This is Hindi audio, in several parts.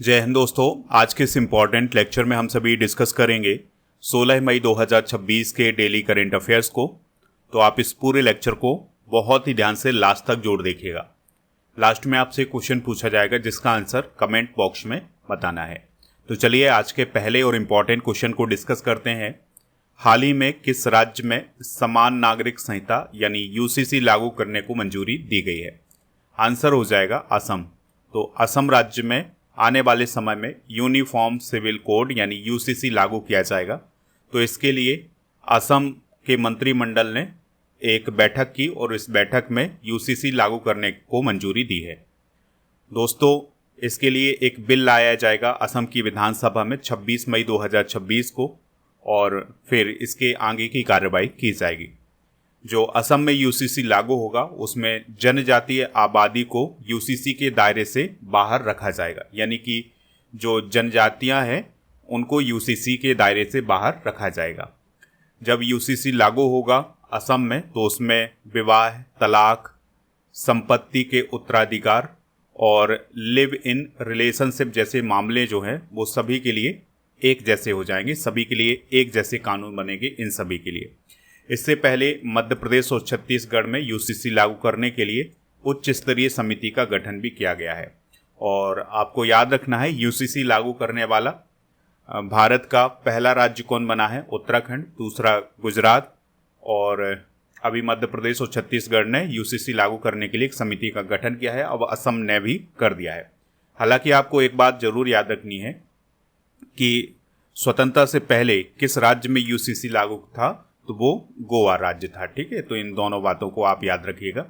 जय हिंद दोस्तों। आज के इस इम्पॉर्टेंट लेक्चर में हम सभी डिस्कस करेंगे 16 मई 2026 के डेली करेंट अफेयर्स को। तो आप इस पूरे लेक्चर को बहुत ही ध्यान से लास्ट तक जोड़ देखिएगा। लास्ट में आपसे क्वेश्चन पूछा जाएगा जिसका आंसर कमेंट बॉक्स में बताना है। तो चलिए आज के पहले और इम्पॉर्टेंट क्वेश्चन को डिस्कस करते हैं। हाल ही में किस राज्य में समान नागरिक संहिता यानी यूसीसी लागू करने को मंजूरी दी गई है? आंसर हो जाएगा असम। तो असम राज्य में आने वाले समय में यूनिफॉर्म सिविल कोड यानी यूसीसी लागू किया जाएगा। तो इसके लिए असम के मंत्रिमंडल ने एक बैठक की और इस बैठक में यूसीसी लागू करने को मंजूरी दी है। दोस्तों, इसके लिए एक बिल लाया जाएगा असम की विधानसभा में 26 मई 2026 को और फिर इसके आगे की कार्रवाई की जाएगी। जो असम में यूसीसी लागू होगा उसमें जनजातीय आबादी को यूसीसी के दायरे से बाहर रखा जाएगा, यानी कि जो जनजातियां हैं उनको यूसीसी के दायरे से बाहर रखा जाएगा। जब यूसीसी लागू होगा असम में तो उसमें विवाह, तलाक, संपत्ति के उत्तराधिकार और लिव इन रिलेशनशिप जैसे मामले जो हैं वो सभी के लिए एक जैसे हो जाएंगे। सभी के लिए एक जैसे कानून बनेंगे इन सभी के लिए। इससे पहले मध्य प्रदेश और छत्तीसगढ़ में यूसीसी लागू करने के लिए उच्च स्तरीय समिति का गठन भी किया गया है। और आपको याद रखना है यूसीसी लागू करने वाला भारत का पहला राज्य कौन बना है? उत्तराखंड, दूसरा गुजरात, और अभी मध्य प्रदेश और छत्तीसगढ़ ने यूसीसी लागू करने के लिए एक समिति का गठन किया है। अब असम ने भी कर दिया है। हालांकि आपको एक बात जरूर याद रखनी है कि स्वतंत्रता से पहले किस राज्य में यूसीसी लागू था? तो वो गोवा राज्य था। ठीक है, तो इन दोनों बातों को आप याद रखिएगा।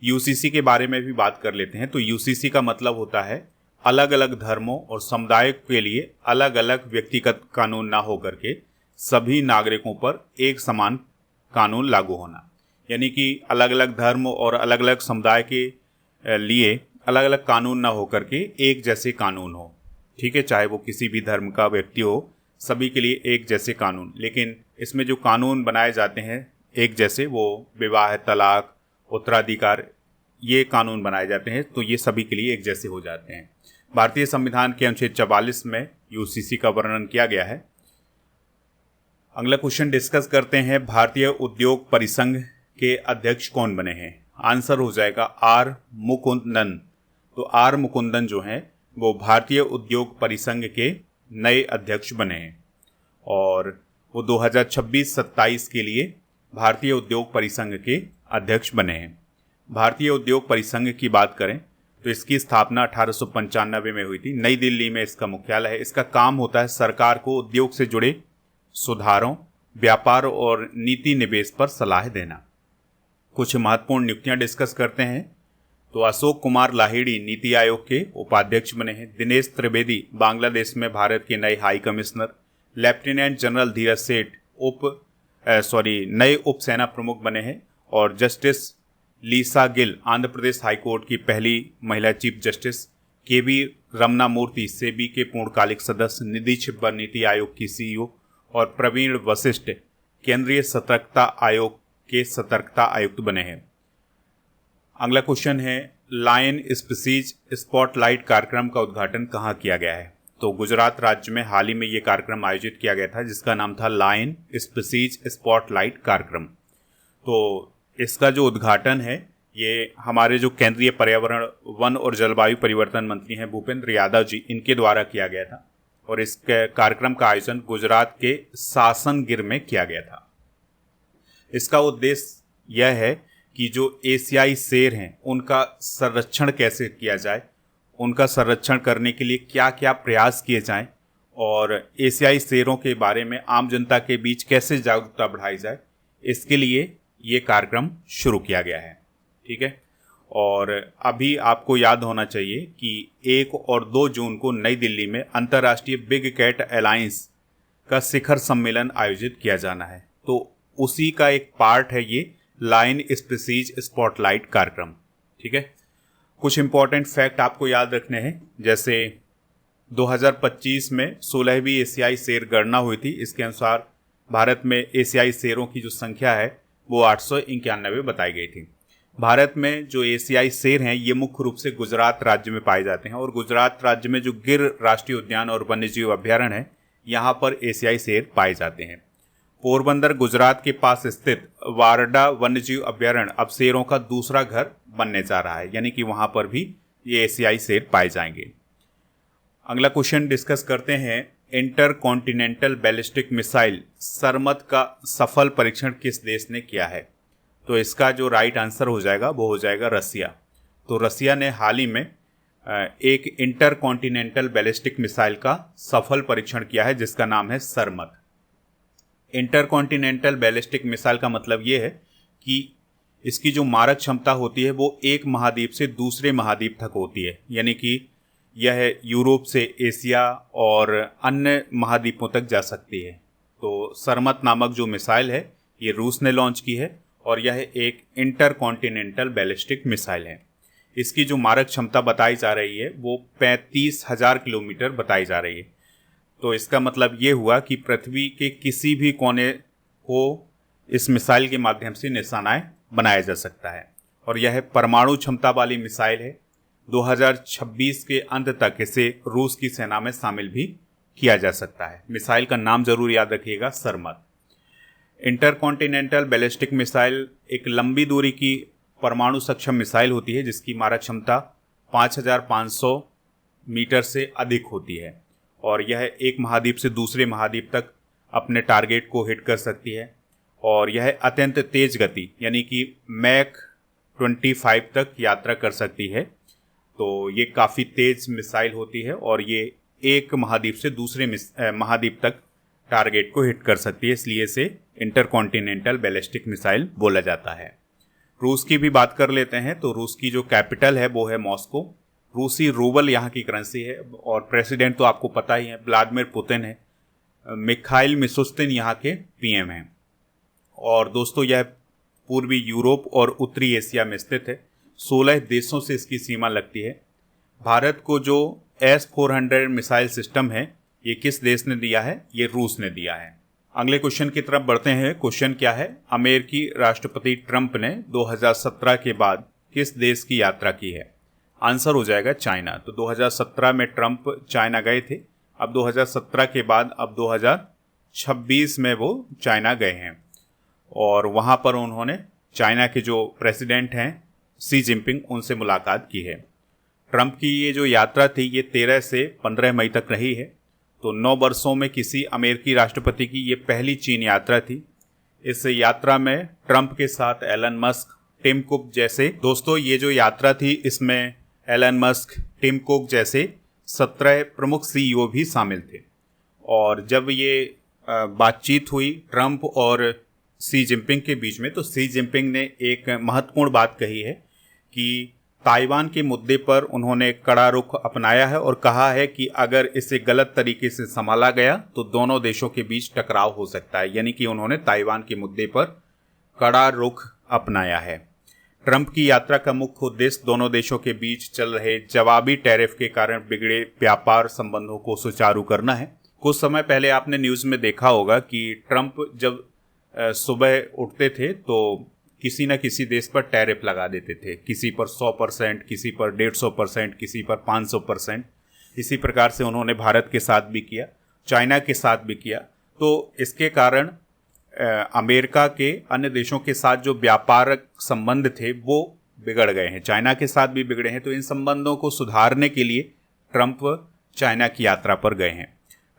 यूसीसी के बारे में भी बात कर लेते हैं। तो यूसीसी का मतलब होता है अलग अलग धर्मों और समुदायों के लिए अलग अलग व्यक्तिगत कानून ना होकर के सभी नागरिकों पर एक समान कानून लागू होना, यानी कि अलग अलग धर्म और अलग अलग समुदाय के लिए अलग अलग कानून ना होकर के एक जैसे कानून हो। ठीक है, चाहे वो किसी भी धर्म का व्यक्ति हो, सभी के लिए एक जैसे कानून। लेकिन इसमें जो कानून बनाए जाते हैं एक जैसे, वो विवाह, तलाक, उत्तराधिकार, ये कानून बनाए जाते हैं तो ये सभी के लिए एक जैसे हो जाते हैं। भारतीय संविधान के अनुच्छेद 44 में यूसीसी का वर्णन किया गया है। अगला क्वेश्चन डिस्कस करते हैं। भारतीय उद्योग परिसंघ के अध्यक्ष कौन बने हैं? आंसर हो जाएगा आर मुकुंदन। तो आर मुकुंदन जो हैं वो भारतीय उद्योग परिसंघ के नए अध्यक्ष बने हैं और वो 2026-27 के लिए भारतीय उद्योग परिसंघ के अध्यक्ष बने हैं। भारतीय उद्योग परिसंघ की बात करें तो इसकी स्थापना 1895 में हुई थी। नई दिल्ली में इसका मुख्यालय है। इसका काम होता है सरकार को उद्योग से जुड़े सुधारों, व्यापार और नीति निवेश पर सलाह देना। कुछ महत्वपूर्ण नियुक्तियां डिस्कस करते हैं। तो अशोक कुमार लाहिड़ी नीति आयोग के उपाध्यक्ष बने हैं। दिनेश त्रिवेदी बांग्लादेश में भारत के नए हाई कमिश्नर। लेफ्टिनेंट जनरल धीरज सेठ नए उप सेना प्रमुख बने हैं। और justice लीसा Gill Andhra Pradesh high court की पहली महिला चीफ जस्टिस। केवी रमना मूर्ति सेबी के पूर्णकालिक सदस्य। निधि छिब्बर नीति आयोग की सीईओ और प्रवीण वशिष्ठ केंद्रीय सतर्कता आयोग के सतर्कता आयुक्त बने हैं। अगला क्वेश्चन है, लायन स्पीसीज स्पॉटलाइट कार्यक्रम का उद्घाटन कहाँ किया गया है? तो गुजरात राज्य में हाल ही में ये कार्यक्रम आयोजित किया गया था जिसका नाम था लायन स्पीसीज स्पॉटलाइट कार्यक्रम। तो इसका जो उद्घाटन है ये हमारे जो केंद्रीय पर्यावरण, वन और जलवायु परिवर्तन मंत्री हैं भूपेंद्र यादव जी, इनके द्वारा किया गया था। और इस कार्यक्रम का आयोजन गुजरात के सासनगिर में किया गया था। इसका उद्देश्य यह है कि जो एशियाई शेर हैं उनका संरक्षण कैसे किया जाए, उनका संरक्षण करने के लिए क्या क्या प्रयास किए जाएं और एशियाई शेरों के बारे में आम जनता के बीच कैसे जागरूकता बढ़ाई जाए, इसके लिए ये कार्यक्रम शुरू किया गया है। ठीक है, और अभी आपको याद होना चाहिए कि 1 और 2 जून को नई दिल्ली में अंतर्राष्ट्रीय बिग कैट अलायंस का शिखर सम्मेलन आयोजित किया जाना है। तो उसी का एक पार्ट है ये लायन स्पीसीज स्पॉटलाइट कार्यक्रम। ठीक है, कुछ इंपॉर्टेंट फैक्ट आपको याद रखने हैं। जैसे 2025 में 16वीं एशियाई शेर गणना हुई थी। इसके अनुसार भारत में एशियाई शेरों की जो संख्या है वो 891 बताई गई थी। भारत में जो एशियाई शेर हैं ये मुख्य रूप से गुजरात राज्य में पाए जाते हैं और गुजरात राज्य में जो गिर राष्ट्रीय उद्यान और वन्यजीव अभ्यारण्य है यहाँ पर एशियाई शेर पाए जाते हैं। पोरबंदर गुजरात के पास स्थित वारडा वन्यजीव अभ्यारण्य अब शेरों का दूसरा घर बनने जा रहा है, यानी कि वहाँ पर भी ये एशियाई शेर पाए जाएंगे। अगला क्वेश्चन डिस्कस करते हैं, इंटर कॉन्टिनेंटल बैलिस्टिक मिसाइल सरमत का सफल परीक्षण किस देश ने किया है? तो इसका जो राइट आंसर हो जाएगा वो हो जाएगा रसिया। तो रसिया ने हाल ही में एक इंटर कॉन्टिनेंटल बैलिस्टिक मिसाइल का सफल परीक्षण किया है जिसका नाम है सरमत। इंटर कॉन्टिनेंटल बैलिस्टिक मिसाइल का मतलब ये है कि इसकी जो मारक क्षमता होती है वो एक महाद्वीप से दूसरे महाद्वीप तक होती है, यानी कि यह यूरोप से एशिया और अन्य महाद्वीपों तक जा सकती है। तो सरमत नामक जो मिसाइल है ये रूस ने लॉन्च की है और यह एक इंटर कॉन्टिनेंटल बैलिस्टिक मिसाइल है। इसकी जो मारक क्षमता बताई जा रही है वो 35,000 किलोमीटर बताई जा रही है। तो इसका मतलब ये हुआ कि पृथ्वी के किसी भी कोने को इस मिसाइल के माध्यम से निशाना बनाया जा सकता है और यह परमाणु क्षमता वाली मिसाइल है। 2026 के अंत तक इसे रूस की सेना में शामिल भी किया जा सकता है। मिसाइल का नाम जरूर याद रखिएगा, सरमत। इंटरकॉन्टिनेंटल बैलिस्टिक मिसाइल एक लंबी दूरी की परमाणु सक्षम मिसाइल होती है जिसकी मारक क्षमता 5,500 मीटर से अधिक होती है और यह एक महाद्वीप से दूसरे महाद्वीप तक अपने टारगेट को हिट कर सकती है और यह अत्यंत तेज गति यानी कि मैक 25 तक यात्रा कर सकती है। तो ये काफ़ी तेज मिसाइल होती है और ये एक महाद्वीप से दूसरे महाद्वीप तक टारगेट को हिट कर सकती है, इसलिए इसे इंटरकॉन्टिनेंटल बैलिस्टिक मिसाइल बोला जाता है। रूस की भी बात कर लेते हैं। तो रूस की जो कैपिटल है वो है मॉस्को। रूसी रूबल यहाँ की करेंसी है और प्रेसिडेंट तो आपको पता ही है, व्लादिमीर पुतिन है। मिखाइल मिशुस्तिन यहाँ के पीएम हैं। और दोस्तों यह पूर्वी यूरोप और उत्तरी एशिया में स्थित है। 16 देशों से इसकी सीमा लगती है। भारत को जो S-400 मिसाइल सिस्टम है ये किस देश ने दिया है? ये रूस ने दिया है। अगले क्वेश्चन की तरफ बढ़ते हैं। क्वेश्चन क्या है? अमेरिकी राष्ट्रपति ट्रंप ने 2017 के बाद किस देश की यात्रा की है? आंसर हो जाएगा चाइना। तो 2017 में ट्रंप चाइना गए थे। अब 2017 के बाद अब 2026 में वो चाइना गए हैं और वहाँ पर उन्होंने चाइना के जो प्रेसिडेंट हैं शी जिनपिंग उनसे मुलाकात की है। ट्रंप की ये जो यात्रा थी ये 13 से 15 मई तक रही है। तो 9 वर्षों में किसी अमेरिकी राष्ट्रपति की ये पहली चीन यात्रा थी। इस यात्रा में ट्रंप के साथ एलन मस्क, टिम कुक जैसे दोस्तों ये जो यात्रा थी इसमें एलन मस्क, टिम कुक जैसे 17 प्रमुख CEO भी शामिल थे। और जब ये बातचीत हुई ट्रंप और शी जिनपिंग के बीच में तो शी जिनपिंग ने एक महत्वपूर्ण बात कही है कि ताइवान के मुद्दे पर उन्होंने कड़ा रुख अपनाया है और कहा है कि अगर इसे गलत तरीके से संभाला गया तो दोनों देशों के बीच टकराव हो सकता है, यानी कि उन्होंने ताइवान के मुद्दे पर कड़ा रुख अपनाया है। ट्रंप की यात्रा का मुख्य उद्देश्य दोनों देशों के बीच चल रहे जवाबी टैरिफ के कारण बिगड़े व्यापार संबंधों को सुचारू करना है। कुछ समय पहले आपने न्यूज़ में देखा होगा कि ट्रंप जब सुबह उठते थे तो किसी न किसी देश पर टैरिफ लगा देते थे, किसी पर 100%, किसी पर 150%, किसी पर 500%। इसी प्रकार से उन्होंने भारत के साथ भी किया, चाइना के साथ भी किया। तो इसके कारण अमेरिका के अन्य देशों के साथ जो व्यापारिक संबंध थे वो बिगड़ गए हैं, चाइना के साथ भी बिगड़े हैं। तो इन संबंधों को सुधारने के लिए ट्रंप चाइना की यात्रा पर गए हैं।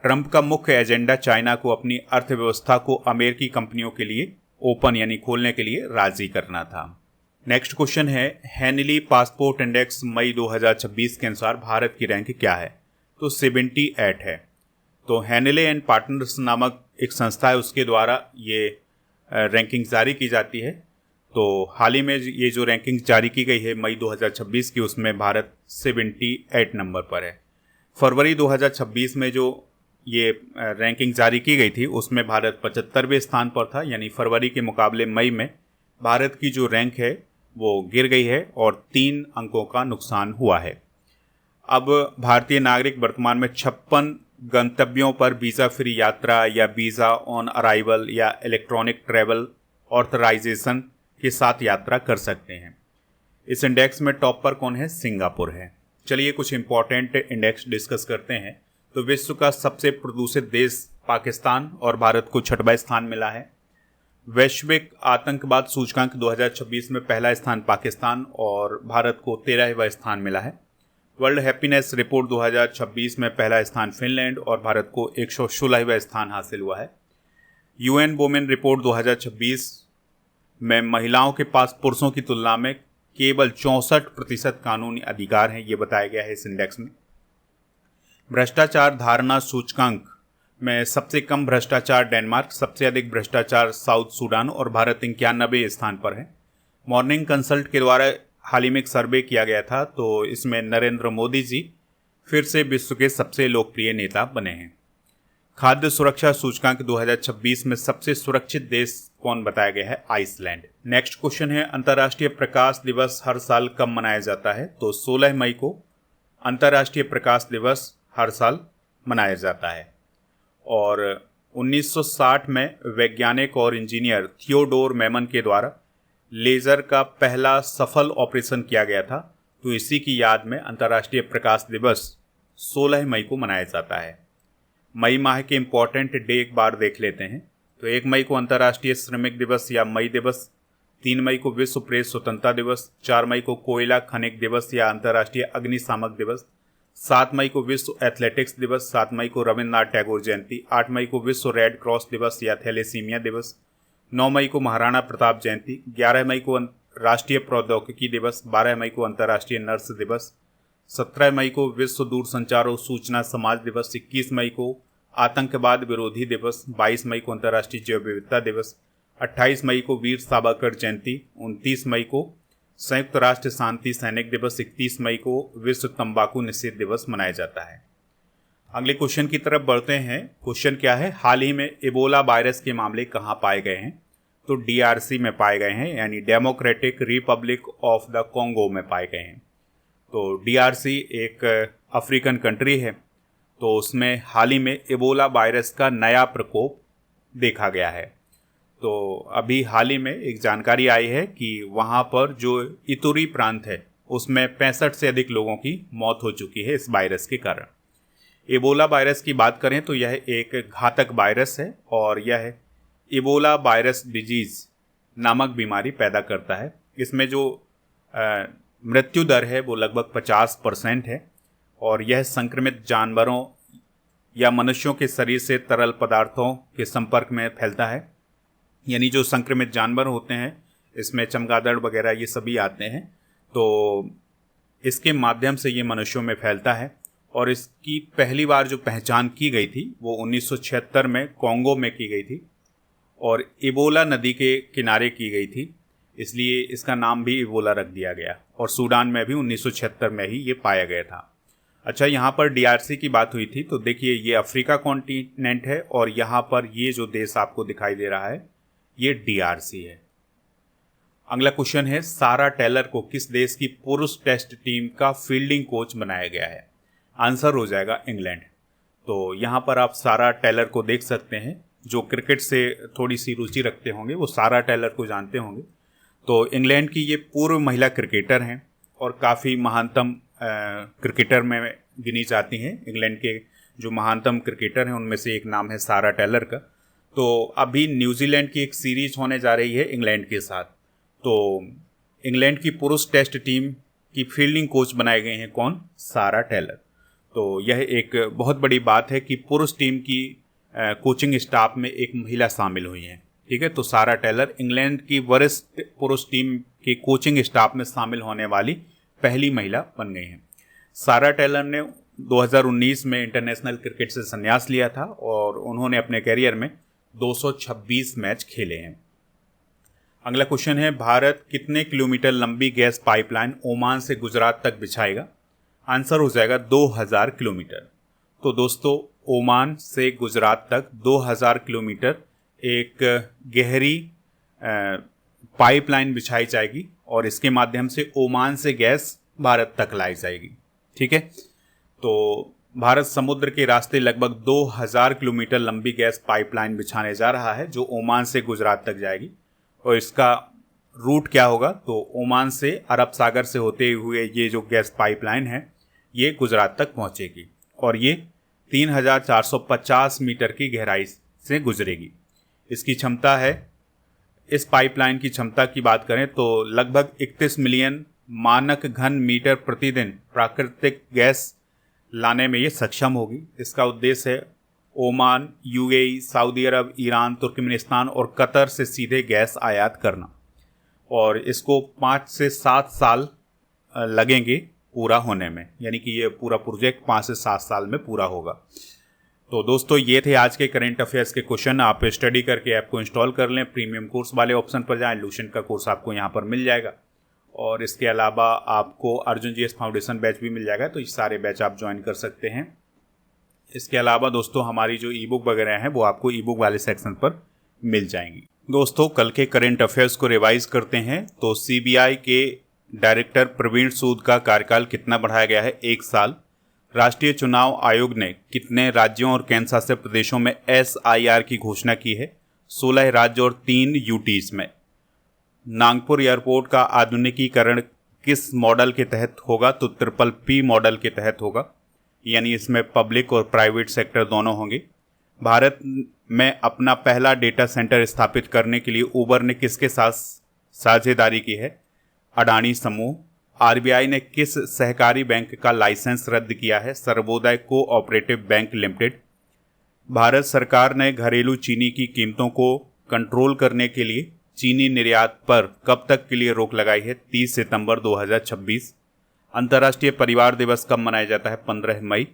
ट्रंप का मुख्य एजेंडा चाइना को अपनी अर्थव्यवस्था को अमेरिकी कंपनियों के लिए ओपन यानी खोलने के लिए राजी करना था। नेक्स्ट क्वेश्चन है, हेनली पासपोर्ट इंडेक्स मई 2026 के अनुसार भारत की रैंक क्या है? तो 78 है। तो हेनले एंड पार्टनर्स नामक एक संस्था है, उसके द्वारा ये रैंकिंग जारी की जाती है। तो हाल ही में ये जो रैंकिंग जारी की गई है मई 2026 की, उसमें भारत 78 नंबर पर है। फरवरी 2026 में जो ये रैंकिंग जारी की गई थी उसमें भारत 75वें स्थान पर था, यानी फरवरी के मुकाबले मई में भारत की जो रैंक है वो गिर गई है और 3 अंकों का नुकसान हुआ है। अब भारतीय नागरिक वर्तमान में 56 गंतव्यों पर वीज़ा फ्री यात्रा या वीज़ा ऑन अराइवल या इलेक्ट्रॉनिक ट्रैवल ऑथराइजेशन के साथ यात्रा कर सकते हैं। इस इंडेक्स में टॉप पर कौन है? सिंगापुर है। चलिए कुछ इंपॉर्टेंट इंडेक्स डिस्कस करते हैं। तो विश्व का सबसे प्रदूषित देश पाकिस्तान और भारत को 6वां स्थान मिला है। वैश्विक आतंकवाद सूचकांक 2026 में पहला स्थान पाकिस्तान और भारत को 13वां स्थान मिला है। वर्ल्ड हैप्पीनेस रिपोर्ट 2026 में पहला स्थान फिनलैंड और भारत को 116वां स्थान हासिल हुआ है। यूएन वुमेन रिपोर्ट 2026 में महिलाओं के पास पुरुषों की तुलना में केवल 64% कानूनी अधिकार हैं, ये बताया गया है इस इंडेक्स में। भ्रष्टाचार धारणा सूचकांक में सबसे कम भ्रष्टाचार डेनमार्क, सबसे अधिक भ्रष्टाचार साउथ सूडान और भारत 91वें स्थान पर है। मॉर्निंग कंसल्ट के द्वारा हाल ही में एक सर्वे किया गया था, तो इसमें नरेंद्र मोदी जी फिर से विश्व के सबसे लोकप्रिय नेता बने हैं। खाद्य सुरक्षा सूचकांक 2026 में सबसे सुरक्षित देश कौन बताया गया है? आइसलैंड। नेक्स्ट क्वेश्चन है, अंतर्राष्ट्रीय प्रकाश दिवस हर साल कब मनाया जाता है? तो 16 मई को अंतर्राष्ट्रीय प्रकाश दिवस हर साल मनाया जाता है। और 1960 में वैज्ञानिक और इंजीनियर थियोडोर मैमन के द्वारा लेज़र का पहला सफल ऑपरेशन किया गया था, तो इसी की याद में अंतर्राष्ट्रीय प्रकाश दिवस 16 मई को मनाया जाता है। मई माह के इम्पॉर्टेंट डे एक बार देख लेते हैं। तो 1 मई को अंतर्राष्ट्रीय श्रमिक दिवस या मई दिवस, 3 मई को विश्व प्रेस स्वतंत्रता दिवस, 4 मई को कोयला खनिक दिवस या अंतर्राष्ट्रीय अग्निशामक दिवस, 7 मई को विश्व एथलेटिक्स दिवस, 7 मई को रविन्द्रनाथ टैगोर जयंती, 8 मई को विश्व रेड क्रॉस दिवस या थैलेसीमिया दिवस, 9 मई को महाराणा प्रताप जयंती, 11 मई को राष्ट्रीय प्रौद्योगिकी दिवस, 12 मई को अंतर्राष्ट्रीय नर्स दिवस, 17 मई को विश्व दूरसंचार और सूचना समाज दिवस, 21 मई को आतंकवाद विरोधी दिवस, 22 मई को अंतर्राष्ट्रीय जैव विविधता दिवस, 28 मई को वीर सावरकर जयंती, 29 मई को संयुक्त राष्ट्र शांति सैनिक दिवस, 31 मई को विश्व तंबाकू निषेध दिवस मनाया जाता है। अगले क्वेश्चन की तरफ बढ़ते हैं। क्वेश्चन क्या है? हाल ही में इबोला वायरस के मामले कहाँ पाए गए हैं? तो डीआरसी में पाए गए हैं, यानी democratic Republic of the Congo में पाए गए हैं। तो डीआरसी एक अफ्रीकन कंट्री है, तो उसमें हाल ही में इबोला वायरस का नया प्रकोप देखा गया है। तो अभी हाल ही में एक जानकारी आई है कि वहाँ पर जो इतुरी प्रांत है उसमें 65 से अधिक लोगों की मौत हो चुकी है इस वायरस के कारण। इबोला वायरस की बात करें तो यह एक घातक वायरस है और यह इबोला वायरस डिजीज़ नामक बीमारी पैदा करता है। इसमें जो मृत्यु दर है वो लगभग 50% है और यह संक्रमित जानवरों या मनुष्यों के शरीर से तरल पदार्थों के संपर्क में फैलता है, यानी जो संक्रमित जानवर होते हैं इसमें चमगादड़ वगैरह ये सभी आते हैं, तो इसके माध्यम से ये मनुष्यों में फैलता है। और इसकी पहली बार जो पहचान की गई थी वो 1976 में कॉन्गो में की गई थी और इबोला नदी के किनारे की गई थी, इसलिए इसका नाम भी इबोला रख दिया गया। और सूडान में भी 1976 में ही ये पाया गया था। अच्छा, यहाँ पर डीआरसी की बात हुई थी, तो देखिए ये अफ्रीका कॉन्टिनेंट है और यहाँ पर ये जो देश आपको दिखाई दे रहा है ये डीआरसी है। अगला क्वेश्चन है, सारा टेलर को किस देश की पुरुष टेस्ट टीम का फील्डिंग कोच बनाया गया है? आंसर हो जाएगा इंग्लैंड। तो यहाँ पर आप सारा टेलर को देख सकते हैं, जो क्रिकेट से थोड़ी सी रुचि रखते होंगे वो सारा टेलर को जानते होंगे। तो इंग्लैंड की ये पूर्व महिला क्रिकेटर हैं और काफ़ी महानतम क्रिकेटर में गिनी जाती हैं। इंग्लैंड के जो महानतम क्रिकेटर हैं उनमें से एक नाम है सारा टेलर का। तो अभी न्यूजीलैंड की एक सीरीज होने जा रही है इंग्लैंड के साथ, तो इंग्लैंड की पुरुष टेस्ट टीम की फील्डिंग कोच बनाए गए हैं कौन? सारा टेलर। तो यह एक बहुत बड़ी बात है कि पुरुष टीम की कोचिंग स्टाफ में एक महिला शामिल हुई है। ठीक है, तो सारा टेलर इंग्लैंड की वरिष्ठ पुरुष टीम की कोचिंग स्टाफ में शामिल होने वाली पहली महिला बन गई हैं। सारा टेलर ने 2019 में इंटरनेशनल क्रिकेट से संन्यास लिया था और उन्होंने अपने करियर में 226 मैच खेले हैं। अगला क्वेश्चन है, भारत कितने किलोमीटर लंबी गैस पाइपलाइन ओमान से गुजरात तक बिछाएगा? आंसर हो जाएगा 2000 किलोमीटर। तो दोस्तों, ओमान से गुजरात तक 2000 किलोमीटर एक गहरी पाइपलाइन बिछाई जाएगी और इसके माध्यम से ओमान से गैस भारत तक लाई जाएगी। ठीक है, तो भारत समुद्र के रास्ते लगभग 2000 किलोमीटर लंबी गैस पाइपलाइन बिछाने जा रहा है जो ओमान से गुजरात तक जाएगी और इसका रूट क्या होगा, तो ओमान से अरब सागर से होते हुए ये जो गैस पाइपलाइन है ये गुजरात तक पहुंचेगी और ये 3450 मीटर की गहराई से गुजरेगी। इसकी क्षमता है, इस पाइपलाइन की क्षमता की बात करें तो लगभग 31 मिलियन मानक घन मीटर प्रतिदिन प्राकृतिक गैस लाने में ये सक्षम होगी। इसका उद्देश्य है ओमान, यूएई, सऊदी अरब, ईरान, तुर्कमेनिस्तान और कतर से सीधे गैस आयात करना, और इसको 5 से 7 साल लगेंगे पूरा होने में, यानी कि ये पूरा प्रोजेक्ट 5 से 7 साल में पूरा होगा। तो दोस्तों ये थे आज के करंट अफेयर्स के क्वेश्चन। आप स्टडी करके ऐप को इंस्टॉल कर लें, प्रीमियम कोर्स वाले ऑप्शन पर जाएं, ल्यूशन का कोर्स आपको यहाँ पर मिल जाएगा, और इसके अलावा आपको अर्जुन जीएस फाउंडेशन बैच भी मिल जाएगा, तो ये सारे बैच आप ज्वाइन कर सकते हैं। इसके अलावा दोस्तों हमारी जो ई बुक वगैरह हैं वो आपको ई बुक वाले सेक्शन पर मिल जाएंगी। दोस्तों कल के करंट अफेयर्स को रिवाइज करते हैं। तो सीबीआई के डायरेक्टर प्रवीण सूद का कार्यकाल कितना बढ़ाया गया है? 1 साल। राष्ट्रीय चुनाव आयोग ने कितने राज्यों और केंद्र शासित प्रदेशों में SIR की घोषणा की है? 16 राज्य और 3 यूटीज में। नागपुर एयरपोर्ट का आधुनिकीकरण किस मॉडल के तहत होगा? तो PPP मॉडल के तहत होगा, यानी इसमें पब्लिक और प्राइवेट सेक्टर दोनों होंगे। भारत में अपना पहला डेटा सेंटर स्थापित करने के लिए उबर ने किसके साथ साझेदारी की है? अडानी समूह। RBI ने किस सहकारी बैंक का लाइसेंस रद्द किया है? Sarvodaya cooperative bank limited. Bharat सरकार ने घरेलू चीनी की कीमतों को कंट्रोल करने के लिए चीनी निर्यात पर कब तक के लिए रोक लगाई है? 30 सितंबर 2026। अंतर्राष्ट्रीय परिवार दिवस कब मनाया जाता है? 15 मई।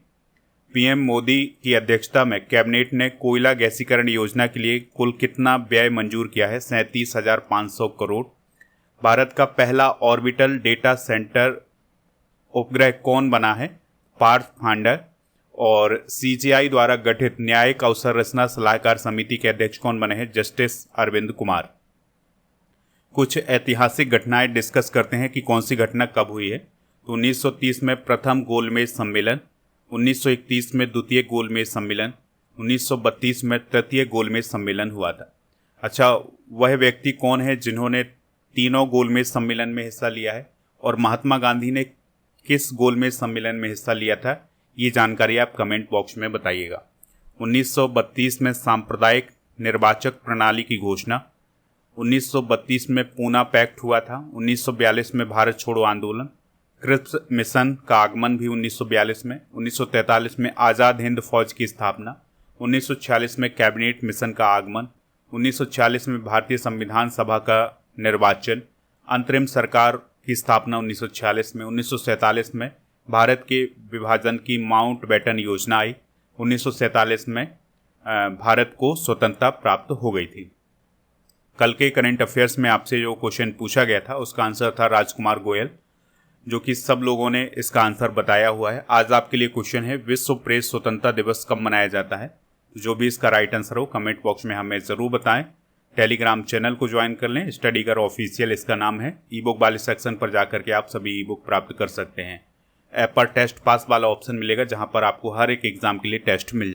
पीएम मोदी की अध्यक्षता में कैबिनेट ने कोयला गैसीकरण योजना के लिए कुल कितना व्यय मंजूर किया है? 37,500 करोड़। भारत का पहला ऑर्बिटल डेटा सेंटर उपग्रह कौन बना है? पाथफाइंडर। और CGI द्वारा गठित न्यायिक अवसंरचना सलाहकार समिति के अध्यक्ष कौन बने हैं? जस्टिस अरविंद कुमार। कुछ ऐतिहासिक घटनाएं डिस्कस करते हैं कि कौन सी घटना कब हुई है। तो 1930 में प्रथम गोलमेज सम्मेलन, 1931 में द्वितीय गोलमेज सम्मेलन, 1932 में तृतीय गोलमेज सम्मेलन हुआ था। अच्छा, वह व्यक्ति कौन है जिन्होंने तीनों गोलमेज सम्मेलन में हिस्सा लिया है, और महात्मा गांधी ने किस गोलमेज सम्मेलन में हिस्सा लिया था? ये जानकारी आप कमेंट बॉक्स में बताइएगा। 1932 में सांप्रदायिक निर्वाचक प्रणाली की घोषणा, 1932 में पूना पैक्ट हुआ था, 1942 में भारत छोड़ो आंदोलन, क्रिप्स मिशन का आगमन भी 1942 में, 1943 में आज़ाद हिंद फौज की स्थापना, 1946 में कैबिनेट मिशन का आगमन, 1946 में भारतीय संविधान सभा का निर्वाचन, अंतरिम सरकार की स्थापना 1946 में, 1947 में भारत के विभाजन की माउंट बैटन योजना आई, 1947 में भारत को स्वतंत्रता प्राप्त हो गई थी। कल के करंट अफेयर्स में आपसे जो क्वेश्चन पूछा गया था उसका आंसर था राजकुमार गोयल, जो कि सब लोगों ने इसका आंसर बताया हुआ है। आज आपके लिए क्वेश्चन है, विश्व प्रेस स्वतंत्रता दिवस कब मनाया जाता है? जो भी इसका राइट आंसर हो कमेंट बॉक्स में हमें ज़रूर बताएं। टेलीग्राम चैनल को ज्वाइन कर लें, स्टडी कर ऑफिशियल इसका नाम है। ई बुक वाले सेक्शन पर जाकर के आप सभी ई बुक प्राप्त कर सकते हैं। ऐप पर टेस्ट पास वाला ऑप्शन मिलेगा, जहां पर आपको हर एक एग्जाम के लिए टेस्ट मिल